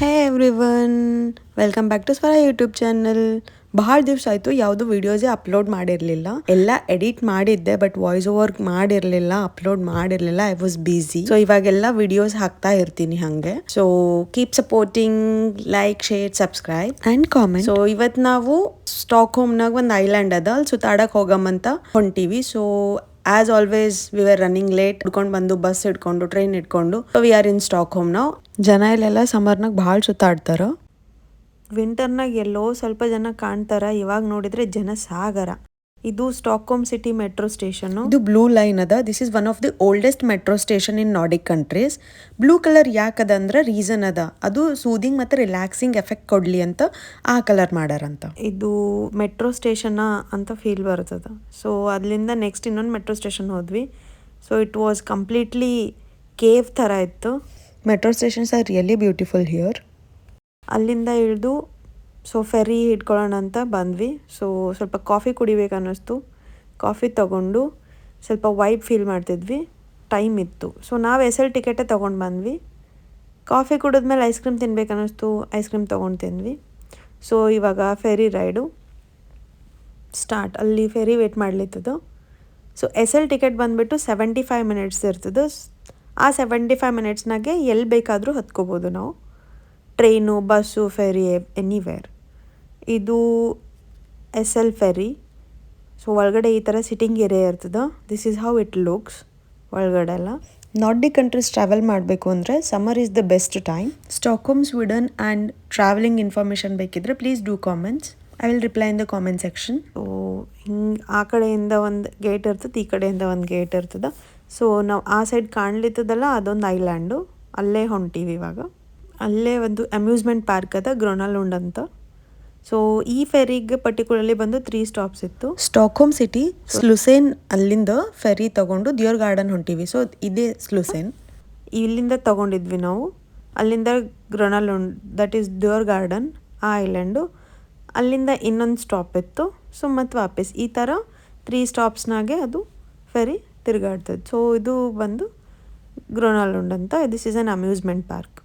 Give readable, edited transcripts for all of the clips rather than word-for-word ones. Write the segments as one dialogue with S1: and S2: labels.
S1: Hey everyone, welcome back to Swara YouTube channel. ಬಹಳ ದಿವಸ ಆಯಿತು ಯಾವುದು ವಿಡಿಯೋಸೇ ಅಪ್ಲೋಡ್ ಮಾಡಿರಲಿಲ್ಲ. ಎಲ್ಲ ಎಡಿಟ್ ಮಾಡಿದ್ದೆ, ಬಟ್ ವಾಯ್ಸ್ ಓವರ್ ಮಾಡಿರಲಿಲ್ಲ, ಅಪ್ಲೋಡ್ ಮಾಡಿರಲಿಲ್ಲ. I was busy. ಸೊ ಇವಾಗೆಲ್ಲ ವಿಡಿಯೋಸ್ ಹಾಕ್ತಾ ಇರ್ತೀನಿ ಹಾಗೆ. So keep supporting, like, share, subscribe and comment. So ಇವತ್ತು ನಾವು ಸ್ಟಾಕ್ ಹೋಮ್ನಾಗ ಒಂದು ಐಲ್ಯಾಂಡ್ ಅದ, ಅಲ್ಲಿ ಸುತ್ತಾಡಕ್ಕೆ ಹೋಗಮಂತ ಹೊಂಟೀವಿ. So as always we are running late. ಹಿಡ್ಕೊಂಡು ಬಂದು ಬಸ್ ಹಿಡ್ಕೊಂಡು ಟ್ರೈನ್ ಹಿಡ್ಕೊಂಡು we are in Stockholm ನಾವು. ಜನ ಇಲ್ಲೆಲ್ಲ ಸಮ್ಮರ್ನಾಗ ಭಾಳ ಸುತ್ತಾಡ್ತಾರ. ವಿಂಟರ್ನಾಗ ಎಲ್ಲೋ ಸ್ವಲ್ಪ ಜನ ಕಾಣ್ತಾರ, ಇವಾಗ ನೋಡಿದ್ರೆ ಜನ ಸಾಗರ. ಇದು ಸ್ಟಾಕ್ಹೋಮ್ ಸಿಟಿ ಮೆಟ್ರೋ ಸ್ಟೇಷನ್. ಇದು ಬ್ಲೂ ಲೈನ್ ಅದ. This is one of the oldest metro station in Nordic countries. Blue colour ಯಾಕದ ಅಂದ್ರೆ ರೀಸನ್ ಅದ, ಅದು ಸೂದಿಂಗ್ ಮತ್ತು ರಿಲ್ಯಾಕ್ಸಿಂಗ್ ಎಫೆಕ್ಟ್ ಕೊಡ್ಲಿ ಅಂತ ಆ ಕಲರ್ ಮಾಡ್ಯಾರಂತ. ಇದು ಮೆಟ್ರೋ ಸ್ಟೇಷನ್ ಅಂತ ಫೀಲ್ ಬರ್ತದ. ಸೊ ಅಲ್ಲಿಂದ ನೆಕ್ಸ್ಟ್ ಇನ್ನೊಂದು ಮೆಟ್ರೋ ಸ್ಟೇಷನ್ ಹೋದ್ವಿ. So it was completely cave ಥರ ಇತ್ತು. Metro stations are really beautiful here. ಅಲ್ಲಿಂದ ಇಳಿದು ಸೊ ಫೆರಿ ಹಿಡ್ಕೊಳ್ಳೋಣ ಅಂತ ಬಂದ್ವಿ. ಸೊ ಸ್ವಲ್ಪ ಕಾಫಿ ಕುಡಿಬೇಕು ಅನ್ನಿಸ್ತು. ಕಾಫಿ ತೊಗೊಂಡು ಸ್ವಲ್ಪ ವೈಬ್ ಫೀಲ್ ಮಾಡ್ತಿದ್ವಿ. ಟೈಮ್ ಇತ್ತು. ಸೊ ನಾವು ಎಸ್ ಎಲ್ ಟಿಕೆಟೇ ತೊಗೊಂಡು ಬಂದ್ವಿ. ಕಾಫಿ ಕುಡಿದ್ಮೇಲೆ ಐಸ್ ಕ್ರೀಮ್ ತಿನ್ಬೇಕು ಅನ್ನಿಸ್ತು. ಐಸ್ ಕ್ರೀಮ್ ತೊಗೊಂಡು ತಿಂದ್ವಿ. ಸೊ ಇವಾಗ ಫೆರಿ ರೈಡು ಸ್ಟಾರ್ಟ್. ಅಲ್ಲಿ ಫೆರಿ ವೇಟ್ ಮಾಡ್ಲಿತ್ತದು. ಸೊ ಎಸ್ ಎಲ್ ಟಿಕೆಟ್ ಬಂದುಬಿಟ್ಟು 75 ಮಿನಿಟ್ಸ್ ಇರ್ತದೆ. ಆ 75 ಮಿನಿಟ್ಸ್ನಾಗೆ ಎಲ್ಲಿ ಬೇಕಾದರೂ ಹತ್ಕೋಬೋದು ನಾವು. Train, bus, ferry, anywhere. ಇದು ಎಸ್ ಎಲ್ ಫೆರಿ. ಸೊ ಒಳಗಡೆ ಈ ಥರ ಸಿಟ್ಟಿಂಗ್ ಏರಿಯಾ ಇರ್ತದೆ. This is how it looks ಒಳಗಡೆ ಎಲ್ಲ. ನಾರ್ಡಿಕ್ ಕಂಟ್ರೀಸ್ ಟ್ರಾವೆಲ್ ಮಾಡಬೇಕು ಅಂದರೆ summer is the best time. Stockholm, Sweden and travelling information ಬೇಕಿದ್ರೆ please do comments. I will reply in the comment section. So ಹಿಂಗೆ ಆ ಕಡೆಯಿಂದ ಒಂದು ಗೇಟ್ ಇರ್ತದೆ, ಈ ಕಡೆಯಿಂದ ಒಂದು ಗೇಟ್ ಇರ್ತದೆ. ಸೊ ನಾವು ಆ ಸೈಡ್ ಕಾಣ್ಲಿತ್ತದಲ್ಲ, ಅದೊಂದು ಐಲ್ಯಾಂಡು. ಅಲ್ಲೇ ಹೊಂಟೀವಿ ಇವಾಗ. ಅಲ್ಲೇ ಒಂದು ಅಮ್ಯೂಸ್ಮೆಂಟ್ ಪಾರ್ಕ್ ಅದ, ಗ್ರೊನಾಲುಂಡ್ ಅಂತ. ಸೊ ಈ ಫೆರಿಗೆ ಪರ್ಟಿಕ್ಯುಲರ್ಲಿ ಬಂದು 3 ಸ್ಟಾಪ್ಸ್ ಇತ್ತು. ಸ್ಟಾಕ್ಹೋಮ್ ಸಿಟಿ, ಸ್ಲುಸೇನ್, ಅಲ್ಲಿಂದ ಫೆರಿ ತಗೊಂಡು ದಿಯೋರ್ ಗಾರ್ಡನ್ ಹೊಂಟೀವಿ. ಸೊ ಇದೇ ಸ್ಲುಸೇನ್. ಇಲ್ಲಿಂದ ತಗೊಂಡಿದ್ವಿ ನಾವು. ಅಲ್ಲಿಂದ ಗ್ರೊನಾಲುಂಡ್, ದಟ್ ಈಸ್ ದಿಯೋರ್ ಗಾರ್ಡನ್, ಆ ಐಲ್ಯಾಂಡು. ಅಲ್ಲಿಂದ ಇನ್ನೊಂದು ಸ್ಟಾಪ್ ಇತ್ತು. ಸೊ ಮತ್ತು ವಾಪಸ್ ಈ ಥರ 3 ಸ್ಟಾಪ್ಸ್ನಾಗೆ ಅದು ಫೆರಿ ತಿರುಗಾಡ್ತದೆ. ಸೊ ಇದು ಬಂದು ಗ್ರೊನಾಲುಂಡ್ ಅಂತ. This is an amusement park.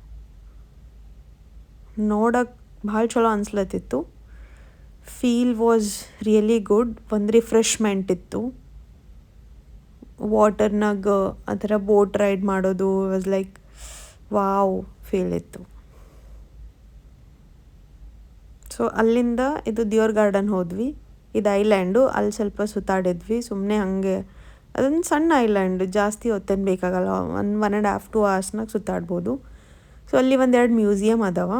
S1: ನೋಡಕ್ಕೆ ಭಾಳ ಚಲೋ ಅನ್ಸ್ಲತ್ತಿತ್ತು. Feel was really good. ಒಂದು ರಿಫ್ರೆಶ್ಮೆಂಟ್ ಇತ್ತು. ವಾಟರ್ನಾಗ ಆ ಥರ ಬೋಟ್ ರೈಡ್ ಮಾಡೋದು ವಾಸ್ ಲೈಕ್ ವಾವ್ ಫೀಲ್ ಇತ್ತು. ಸೊ ಅಲ್ಲಿಂದ ಇದು ದಿಯೋರ್ ಗಾರ್ಡನ್ ಹೋದ್ವಿ. ಇದು ಐಲ್ಯಾಂಡು. ಅಲ್ಲಿ ಸ್ವಲ್ಪ ಸುತ್ತಾಡಿದ್ವಿ ಸುಮ್ಮನೆ ಹಾಗೆ. ಅದೊಂದು ಸಣ್ಣ ಐಲ್ಯಾಂಡ್, ಜಾಸ್ತಿ ಹೊತ್ತೇನು ಬೇಕಾಗಲ್ಲ. 1.5 2 ಅವರ್ಸ್ನಾಗ ಸುತ್ತಾಡ್ಬೋದು. ಸೊ ಅಲ್ಲಿ 1-2 ಮ್ಯೂಸಿಯಮ್ ಅದಾವ.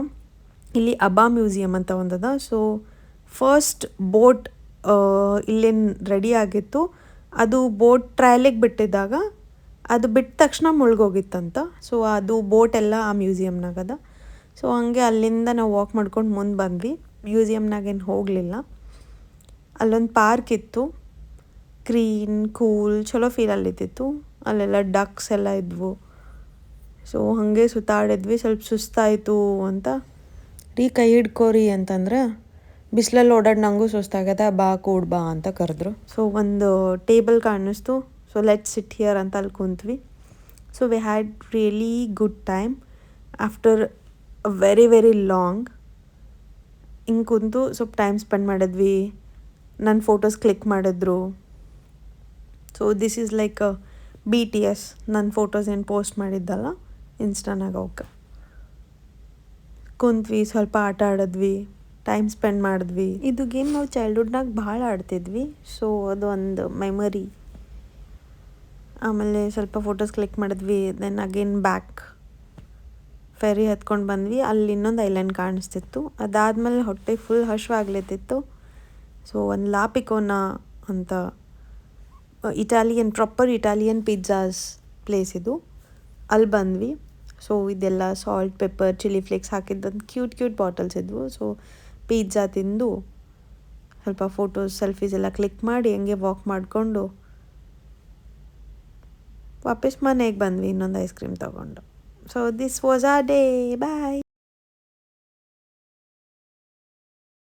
S1: ಇಲ್ಲಿ ಅಬಾ ಮ್ಯೂಸಿಯಮ್ ಅಂತ ಒಂದದ. ಸೊ ಫಸ್ಟ್ ಬೋಟ್ ಇಲ್ಲೇನು ರೆಡಿ ಆಗಿತ್ತು, ಅದು ಬೋಟ್ ಟ್ರಯಲಿಗೆ ಬಿಟ್ಟಿದ್ದಾಗ ಅದು ಬಿಟ್ಟ ತಕ್ಷಣ ಮುಳುಗೋಗಿತ್ತಂತ. ಸೊ ಅದು ಬೋಟ್ ಎಲ್ಲ ಆ ಮ್ಯೂಸಿಯಮ್ನಾಗ ಅದ. ಸೊ ಹಂಗೆ ಅಲ್ಲಿಂದ ನಾವು ವಾಕ್ ಮಾಡ್ಕೊಂಡು ಮುಂದೆ ಬಂದ್ವಿ. ಮ್ಯೂಸಿಯಮ್ನಾಗೇನು ಹೋಗಲಿಲ್ಲ. ಅಲ್ಲೊಂದು ಪಾರ್ಕ್ ಇತ್ತು, ಕ್ಲೀನ್, ಕೂಲ್, ಚಲೋ ಫೀಲ್ ಅಲ್ಲಿತ್ತಿತ್ತು. ಅಲ್ಲೆಲ್ಲ ಡಕ್ಸ್ ಎಲ್ಲ ಇದ್ವು. ಸೊ ಹಾಗೆ ಸುತ್ತಾಡಿದ್ವಿ. ಸ್ವಲ್ಪ ಸುಸ್ತಾಯಿತು ಅಂತ ಕೈ ಹಿಡ್ಕೋರಿ ಅಂತಂದ್ರೆ ಬಿಸಿಲಲ್ಲಿ ಓಡಾಡಿ ನಂಗೂ ಸುಸ್ತಾಗದ, ಬಾ ಕೂಡ್ ಬಾ ಅಂತ ಕರೆದ್ರು. ಸೊ ಒಂದು ಟೇಬಲ್ ಕಾಣಿಸ್ತು. ಸೊ ಲೆಟ್ಸ್ ಸಿಟ್ ಹಿಯರ್ ಅಂತ ಅಲ್ಲಿ ಕುಂತ್ವಿ. So we had really good time after a very very long. ಹಿಂಗೆ ಕುಂತು ಸ್ವಲ್ಪ ಟೈಮ್ ಸ್ಪೆಂಡ್ ಮಾಡಿದ್ವಿ. ನನ್ನ ಫೋಟೋಸ್ ಕ್ಲಿಕ್ ಮಾಡಿದ್ರು. So this is like BTS. ನನ್ನ ಫೋಟೋಸ್ ಏನು ಪೋಸ್ಟ್ ಮಾಡಿದ್ದಲ್ಲ ಇನ್ಸ್ಟಾನಾಗ, ಅವಕ್ಕೆ ಕುಂತ್ವಿ, ಸ್ವಲ್ಪ ಆಟ ಆಡಿದ್ವಿ, ಟೈಮ್ ಸ್ಪೆಂಡ್ ಮಾಡಿದ್ವಿ. ಇದು ಗೇಮ್ ನಾವು ಚೈಲ್ಡ್ಹುಡ್ನಾಗ ಭಾಳ ಆಡ್ತಿದ್ವಿ. ಸೊ ಅದು ಒಂದು ಮೆಮರಿ. ಆಮೇಲೆ ಸ್ವಲ್ಪ ಫೋಟೋಸ್ ಕ್ಲಿಕ್ ಮಾಡಿದ್ವಿ. ದೆನ್ ಅಗೇನ್ ಬ್ಯಾಕ್ ಫೆರಿ ಹತ್ಕೊಂಡು ಬಂದ್ವಿ. ಅಲ್ಲಿ ಇನ್ನೊಂದು ಐಲ್ಯಾಂಡ್ ಕಾಣಿಸ್ತಿತ್ತು. ಅದಾದಮೇಲೆ ಹೊಟ್ಟೆ ಫುಲ್ ಹಶ್ವಾಗ್ಲತ್ತಿತ್ತು. ಸೊ ಒಂದು ಲಾ ಪಿಕೋನಾ ಅಂತ ಪ್ರಾಪರ್ ಇಟಾಲಿಯನ್ ಪಿಜ್ಜಾಸ್ ಪ್ಲೇಸ್ ಇದು. ಅಲ್ಲಿ ಬಂದ್ವಿ. ಸೊ ಇದೆಲ್ಲ ಸಾಲ್ಟ್, ಪೆಪ್ಪರ್, ಚಿಲ್ಲಿ ಫ್ಲೇಕ್ಸ್ ಹಾಕಿದ್ದಂತ ಕ್ಯೂಟ್ ಬಾಟಲ್ಸ್ ಇದ್ವು. ಸೊ ಪಿಜ್ಜಾ ತಿಂದು ಸ್ವಲ್ಪ ಫೋಟೋಸ್, ಸೆಲ್ಫೀಸ್ ಎಲ್ಲ ಕ್ಲಿಕ್ ಮಾಡಿ ಹಂಗೆ ವಾಕ್ ಮಾಡಿಕೊಂಡು ವಾಪಸ್ ಮನೆಗೆ ಬಂದ್ವಿ ಇನ್ನೊಂದು ಐಸ್ ಕ್ರೀಮ್ ತೊಗೊಂಡು. ಸೊ ದಿಸ್ ವಾಸ್ ಆ ಡೇ. ಬಾಯ್.